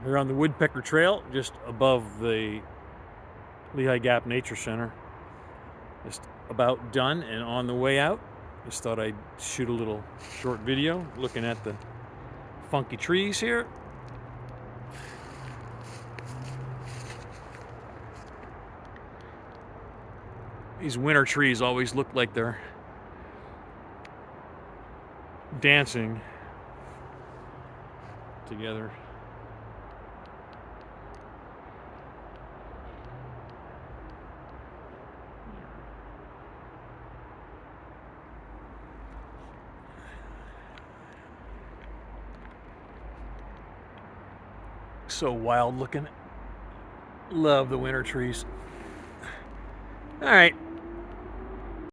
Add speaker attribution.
Speaker 1: We're on the Woodpecker Trail, just above the Lehigh Gap Nature Center. Just about done and on the way out. Just thought I'd shoot a little short video looking at the funky trees here. These winter trees always look like they're dancing together. So wild looking. Love the winter trees. All right.